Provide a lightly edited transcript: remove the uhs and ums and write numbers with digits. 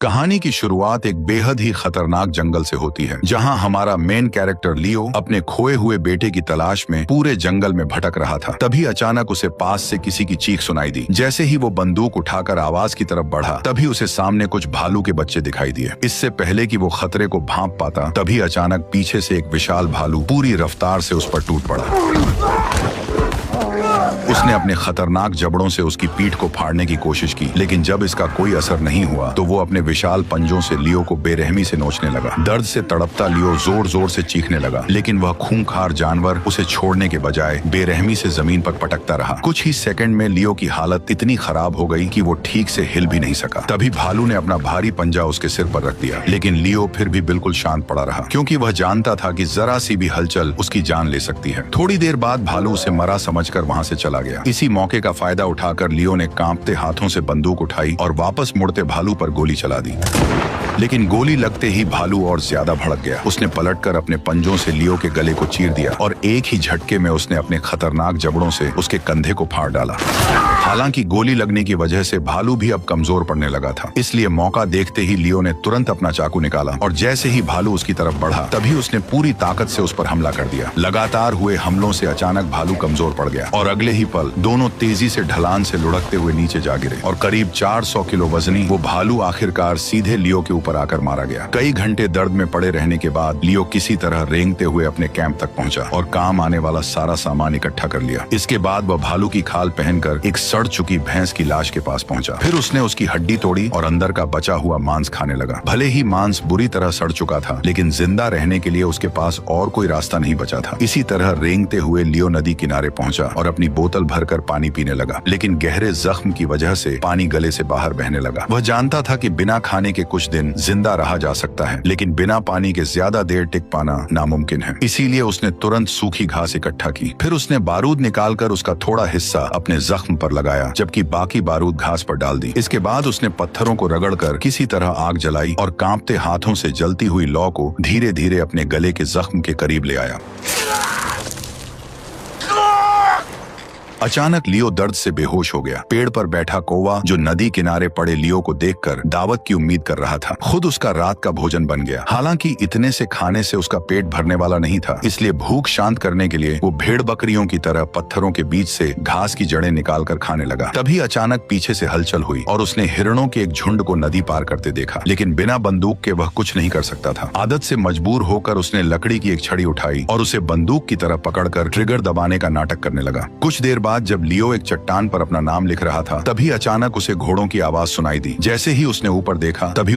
कहानी की शुरुआत एक बेहद ही खतरनाक जंगल से होती है, जहां हमारा मेन कैरेक्टर लियो अपने खोए हुए बेटे की तलाश में पूरे जंगल में भटक रहा था। तभी अचानक उसे पास से किसी की चीख सुनाई दी। जैसे ही वो बंदूक उठाकर आवाज की तरफ बढ़ा, तभी उसे सामने कुछ भालू के बच्चे दिखाई दिए। इससे पहले कि वो खतरे को भांप पाता, तभी अचानक पीछे से एक विशाल भालू पूरी रफ्तार से उस पर टूट पड़ा। उसने अपने खतरनाक जबड़ों से उसकी पीठ को फाड़ने की कोशिश की, लेकिन जब इसका कोई असर नहीं हुआ तो वो अपने विशाल पंजों से लियो को बेरहमी से नोचने लगा। दर्द से तड़पता लियो जोर जोर से चीखने लगा, लेकिन वह खूंखार जानवर उसे छोड़ने के बजाय बेरहमी से जमीन पर पटकता रहा। कुछ ही सेकंड में लियो की हालत इतनी खराब हो गई कि वो ठीक से हिल भी नहीं सका। तभी भालू ने अपना भारी पंजा उसके सिर पर रख दिया, लेकिन लियो फिर भी बिल्कुल शांत पड़ा रहा, क्योंकि वह जानता था कि जरा सी भी हलचल उसकी जान ले सकती है। थोड़ी देर बाद भालू उसे मरा समझकर वहां से चला गया। इसी मौके का फायदा उठाकर लियो ने कांपते हाथों से बंदूक उठाई और वापस मुड़ते भालू पर गोली चला दी। लेकिन गोली लगते ही भालू और ज्यादा भड़क गया। उसने पलटकर अपने पंजों से लियो के गले को चीर दिया और एक ही झटके में उसने अपने खतरनाक जबड़ों से उसके कंधे को फाड़ डाला। हालांकि गोली लगने की वजह से भालू भी अब कमजोर पड़ने लगा था, इसलिए मौका देखते ही लियो ने तुरंत अपना चाकू निकाला और जैसे ही भालू उसकी तरफ बढ़ा, तभी उसने पूरी ताकत से उस पर हमला कर दिया। लगातार हुए हमलों से अचानक भालू कमजोर पड़ गया और अगले ही पल दोनों तेजी से ढलान से लुढ़कते हुए नीचे जा गिरे और करीब 400 किलो वजनी वो भालू आखिरकार सीधे लियो के ऊपर आकर मारा गया। कई घंटे दर्द में पड़े रहने के बाद लियो किसी तरह रेंगते हुए अपने कैंप तक पहुंचा और काम आने वाला सारा सामान इकट्ठा कर लिया। इसके बाद वह भालू की खाल पहनकर एक सड़ चुकी भैंस की लाश के पास पहुंचा। फिर उसने उसकी हड्डी तोड़ी और अंदर का बचा हुआ मांस खाने लगा। भले ही मांस बुरी तरह सड़ चुका था, लेकिन जिंदा रहने के लिए उसके पास और कोई रास्ता नहीं बचा था। इसी तरह रेंगते हुए लियो नदी किनारे पहुंचा और अपनी बोतल भरकर पानी पीने लगा, लेकिन गहरे जख्म की वजह से पानी गले से बाहर बहने लगा। वह जानता था कि बिना खाने के कुछ दिन जिंदा रहा जा सकता है, लेकिन बिना पानी के ज्यादा देर टिक पाना नामुमकिन है। इसीलिए उसने तुरंत सूखी घास इकट्ठा की। फिर उसने बारूद निकालकर उसका थोड़ा हिस्सा अपने जख्म पर लगाया, जबकि बाकी बारूद घास पर डाल दी। इसके बाद उसने पत्थरों को रगड़कर किसी तरह आग जलाई और कांपते हाथों से जलती हुई लौ को धीरे धीरे अपने गले के जख्म के करीब ले आया। अचानक लियो दर्द से बेहोश हो गया। पेड़ पर बैठा कौवा जो नदी किनारे पड़े लियो को देखकर दावत की उम्मीद कर रहा था, खुद उसका रात का भोजन बन गया। हालांकि इतने से खाने से उसका पेट भरने वाला नहीं था, इसलिए भूख शांत करने के लिए वो भेड़ बकरियों की तरह पत्थरों के बीच से घास की जड़ें निकालकर खाने लगा। तभी अचानक पीछे से हलचल हुई और उसने हिरणों के एक झुंड को नदी पार करते देखा, लेकिन बिना बंदूक के वह कुछ नहीं कर सकता था। आदत से मजबूर होकर उसने लकड़ी की एक छड़ी उठाई और उसे बंदूक की तरह पकड़कर ट्रिगर दबाने का नाटक करने लगा। कुछ देर बाद जब लियो एक चट्टान पर अपना नाम लिख रहा था, तभी अचानक उसे घोड़ों की आवाज सुनाई दी। जैसे ही उसने ऊपर देखा, तभी